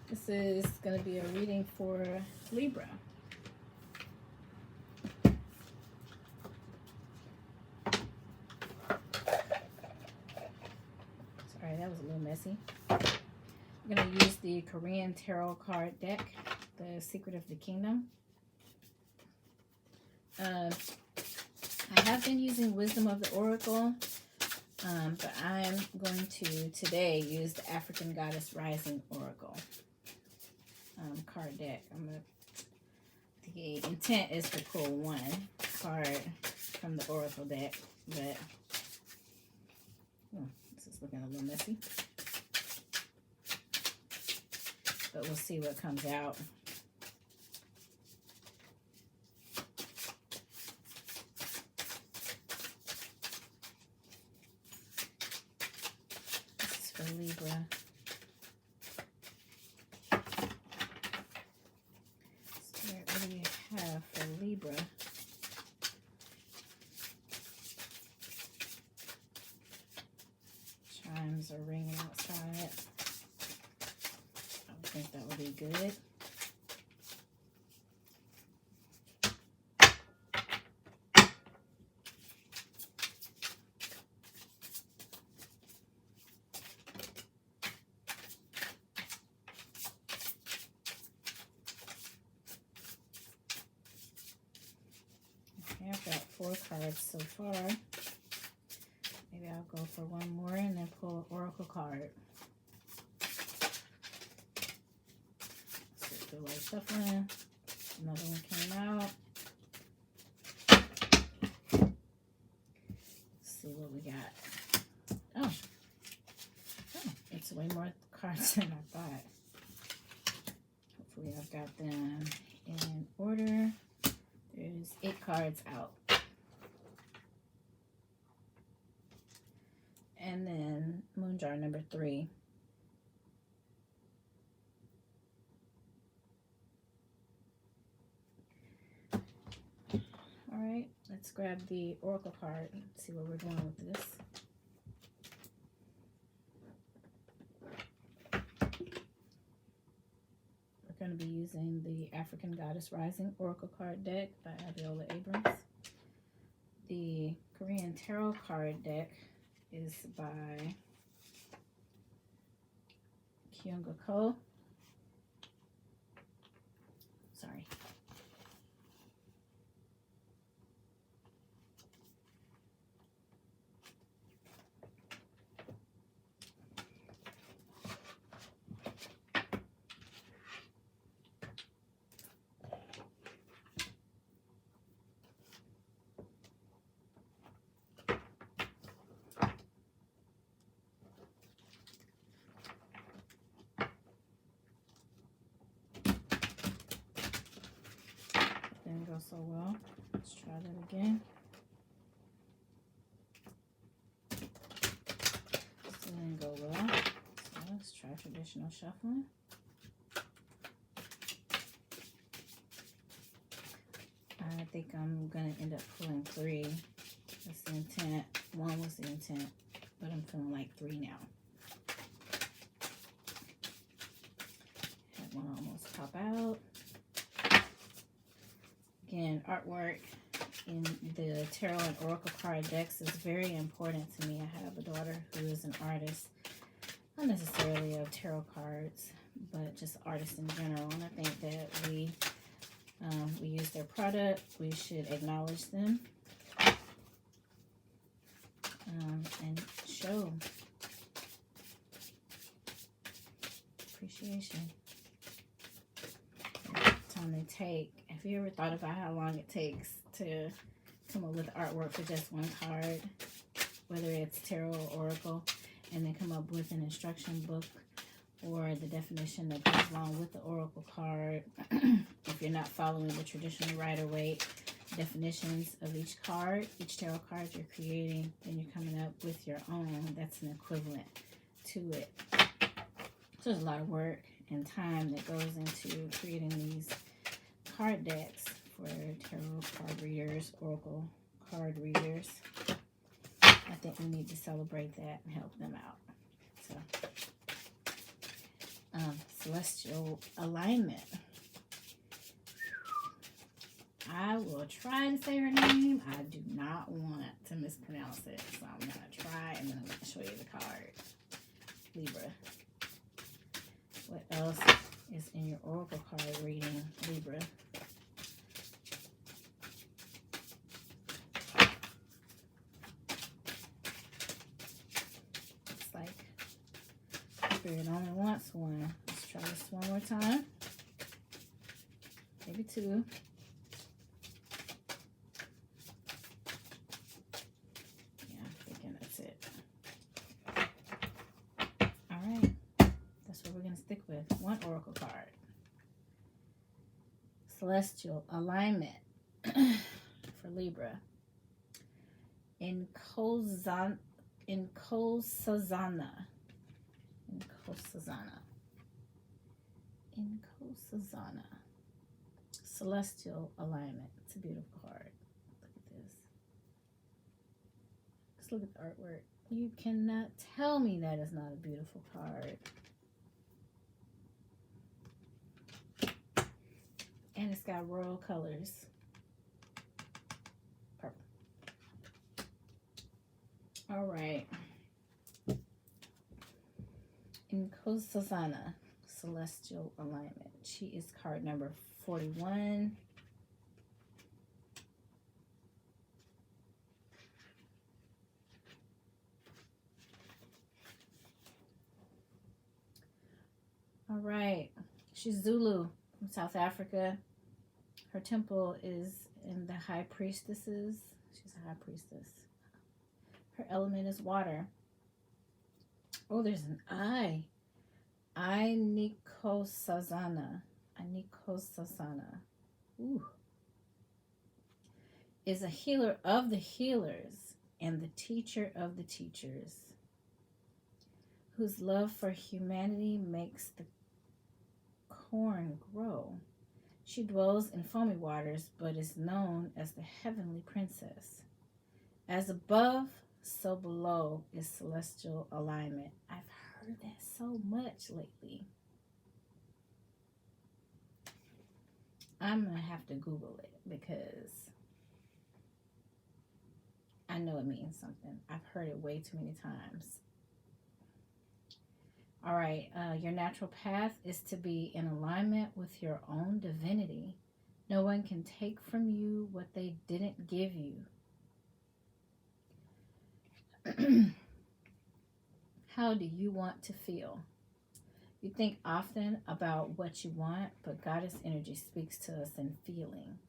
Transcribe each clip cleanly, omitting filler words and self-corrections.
This is going to be a reading for Libra. Sorry, that was a little messy. I'm going to use the Korean Tarot card deck, The Secret of the Kingdom. I have been using Wisdom of the Oracle, but I'm going to today use the African Goddess Rising Oracle card deck. The intent is to pull one card from the Oracle deck, but this is looking a little messy. But we'll see what comes out. This is for Libra. Spirit, what do we have for Libra? Chimes are ringing outside. I think that would be good. Okay, I've got 4 cards so far. Maybe I'll go for one more and then pull an oracle card. Feel like shuffling. Another one came out. Let's see what we got. Oh, it's way more cards than I thought. Hopefully I've got them in order. There's 8 cards out. And then moon jar number 3. Alright, let's grab the oracle card and see where we're going with this. We're going to be using the African Goddess Rising Oracle card deck by Abiola Abrams. The Korean Tarot card deck is by Kyunga Ko. Sorry. Didn't go so well. Let's try that again. Still didn't go well. So let's try traditional shuffling. I think I'm going to end up pulling 3. That's the intent. 1 was the intent, but I'm feeling like 3 now. Had 1 almost pop out. Again, artwork in the tarot and oracle card decks is very important to me. I have a daughter who is an artist, not necessarily of tarot cards, but just artists in general. And I think that we use their product. We should acknowledge them and show appreciation. Time they take. Have you ever thought about how long it takes to come up with artwork for just 1 card, whether it's tarot or oracle, and then come up with an instruction book or the definition that goes along with the oracle card? If you're not following the traditional Rider-Waite definitions of each card, each tarot card you're creating, then you're coming up with your own that's an equivalent to it. So there's a lot of work and time that goes into creating these card decks for tarot card readers, oracle card readers. I think we need to celebrate that and help them out. So celestial alignment. I will try to say her name. I do not want to mispronounce it, so I'm going to try and then I'm going to show you the card. Libra. What else is in your oracle card reading, Libra? Looks like Spirit only wants one. Let's try this one more time. Maybe two. Stick with one oracle card. Celestial alignment for Libra. In Kosazana. Celestial alignment. It's a beautiful card. Look at this. Just look at the artwork. You cannot tell me that is not a beautiful card. And it's got royal colors. Purple. All right. In Kosazana, celestial alignment. She is card number 41. All right. She's Zulu from South Africa. Her temple is in the high priestesses. She's a high priestess. Her element is water. Oh, there's an I. Nikosazana. Ooh. Is a healer of the healers and the teacher of the teachers, whose love for humanity makes the corn grow. She dwells in foamy waters, but is known as the heavenly princess. As above, so below is celestial alignment. I've heard that so much lately. I'm going to have to Google it because I know it means something. I've heard it way too many times. All right, your natural path is to be in alignment with your own divinity. No one can take from you what they didn't give you. How do you want to feel? You think often about what you want, but Goddess energy speaks to us in feeling.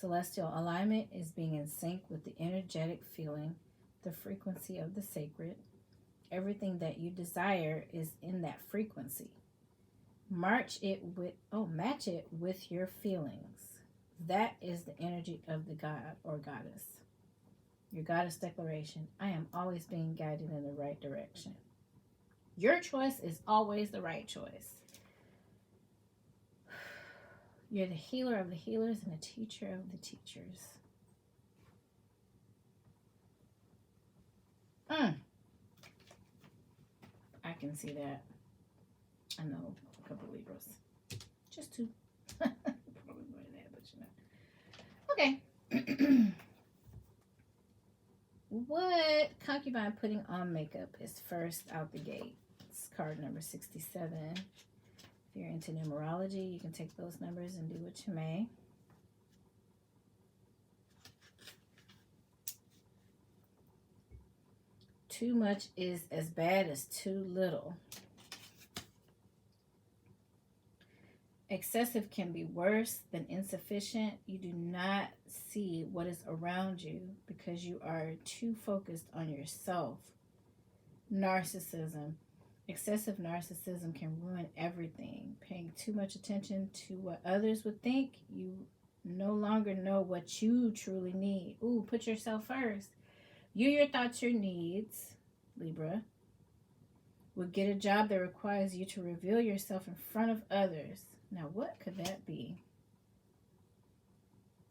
Celestial alignment is being in sync with the energetic feeling, the frequency of the sacred. Everything that you desire is in that frequency. Match it with your feelings. That is the energy of the God or goddess. Your goddess declaration. I am always being guided in the right direction. Your choice is always the right choice. You're the healer of the healers and the teacher of the teachers. I can see that. I know a couple of Libras. Just two. Probably more than that, but you know. Okay. What concubine putting on makeup is first out the gate? It's card number 67. If you're into numerology, you can take those numbers and do what you may. Too much is as bad as too little. Excessive can be worse than insufficient. You do not see what is around you because you are too focused on yourself. Narcissism. Excessive narcissism can ruin everything. Paying too much attention to what others would think, you no longer know what you truly need. Ooh, put yourself first. You, your thoughts, your needs, Libra, would get a job that requires you to reveal yourself in front of others. Now, what could that be?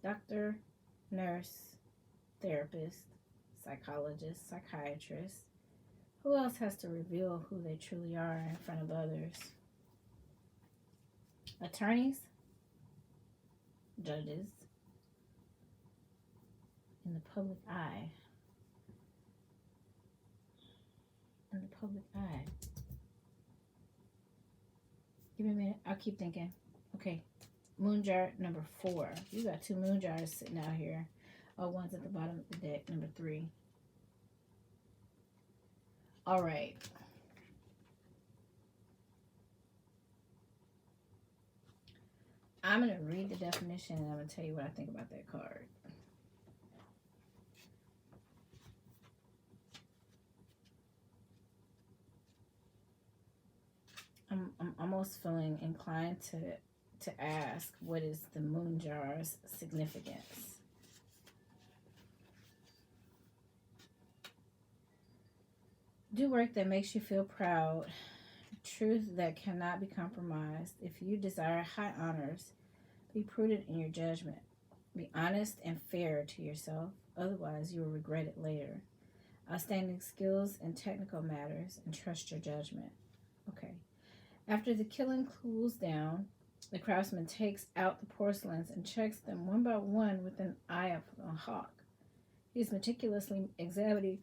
Doctor, nurse, therapist, psychologists, psychiatrists. Who else has to reveal who they truly are in front of others? Attorneys, judges, in the public eye. In the public eye. Give me a minute. I'll keep thinking. Okay. Moon jar number 4. You got 2 moon jars sitting out here. Oh, one's at the bottom of the deck, number 3. All right. I'm going to read the definition and I'm going to tell you what I think about that card. I'm almost feeling inclined to ask, what is the moon jar's significance? Do work that makes you feel proud. Truth that cannot be compromised. If you desire high honors, be prudent in your judgment. Be honest and fair to yourself. Otherwise, you will regret it later. Outstanding skills in technical matters, and trust your judgment. Okay. After the killing cools down, the craftsman takes out the porcelains and checks them one by one with an eye of a hawk. He is meticulously examining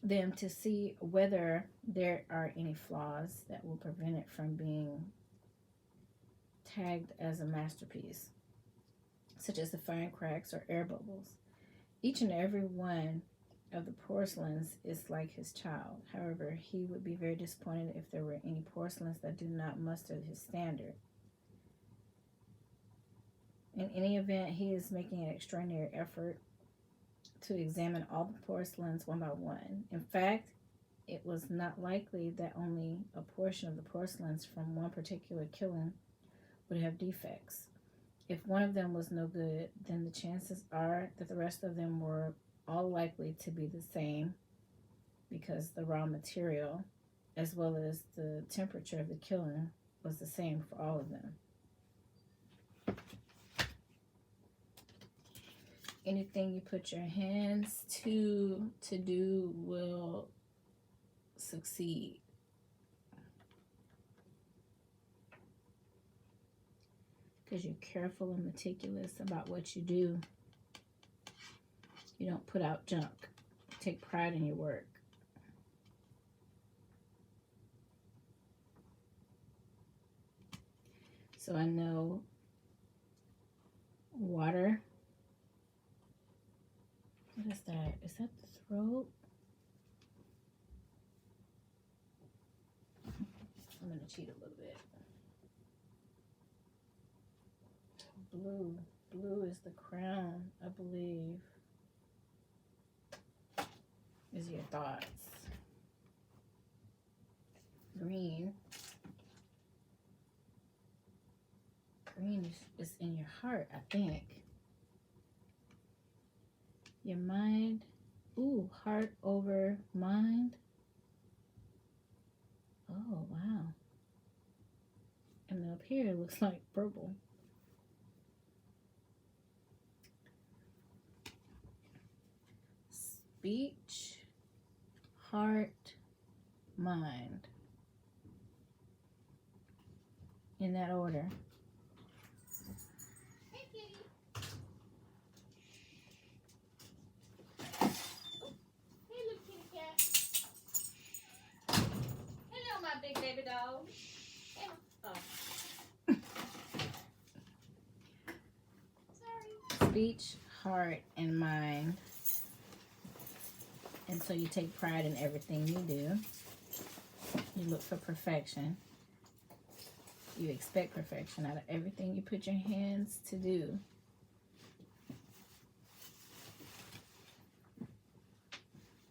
them to see whether there are any flaws that will prevent it from being tagged as a masterpiece, such as the fine cracks or air bubbles. Each and every one of the porcelains is like his child. However, he would be very disappointed if there were any porcelains that do not muster his standard. In any event, he is making an extraordinary effort to examine all the porcelains one by one. In fact, it was not likely that only a portion of the porcelains from one particular killing would have defects. If one of them was no good, then the chances are that the rest of them were all likely to be the same, because the raw material as well as the temperature of the killing was the same for all of them. Anything you put your hands to do will succeed. Because you're careful and meticulous about what you do. You don't put out junk. Take pride in your work. So I know water. What is that? Is that the throat? I'm going to cheat a little bit. Blue. Blue is the crown, I believe. Is your thoughts. Green. Green is in your heart, I think. Your mind. Ooh, heart over mind. Oh, wow. And then up here it looks like purple. Speech, heart, mind. In that order. Hey, kitty. Hey, little kitty cat. Hello, my big baby dog. Hey, oh. Sorry. Speech, heart, and mind. And so you take pride in everything you do. You look for perfection. You expect perfection out of everything you put your hands to do.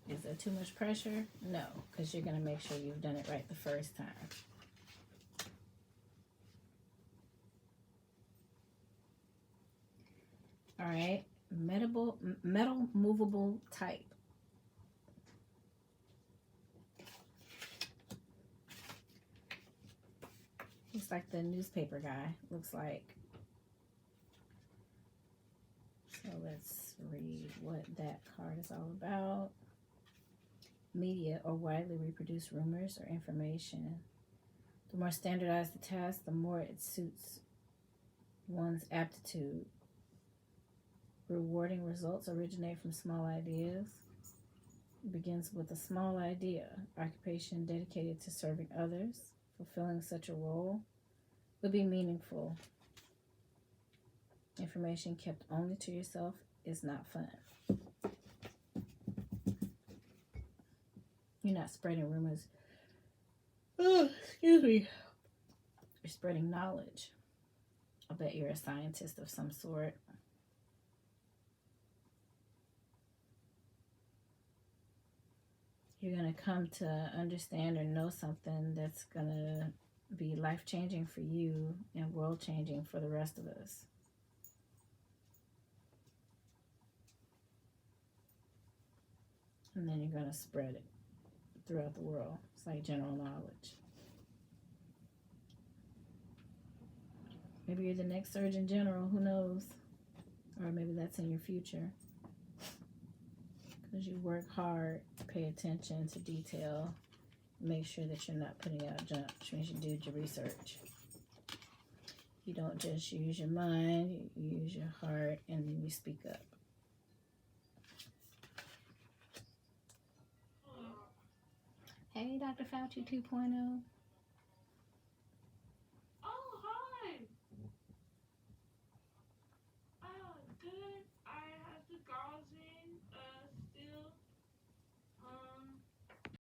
Is there too much pressure? No, because you're going to make sure you've done it right the first time. All right, metal movable type. Looks like the newspaper guy. Looks like So let's read what that card is all about. Media or widely reproduced rumors or information. The more standardized the task, the more it suits one's aptitude. Rewarding results originate from small ideas. It begins with a small idea. Occupation dedicated to serving others. Fulfilling such a role would be meaningful. Information kept only to yourself is not fun. You're not spreading rumors. Oh, excuse me. You're spreading knowledge. I bet you're a scientist of some sort. You're going to come to understand or know something that's going to be life-changing for you and world-changing for the rest of us. And then you're going to spread it throughout the world. It's like general knowledge. Maybe you're the next Surgeon General, who knows? Or maybe that's in your future. Because you work hard, pay attention to detail, make sure that you're not putting out junk, which means you do your research. You don't just use your mind, you use your heart, and then you speak up. Hey, Dr. Fauci 2.0.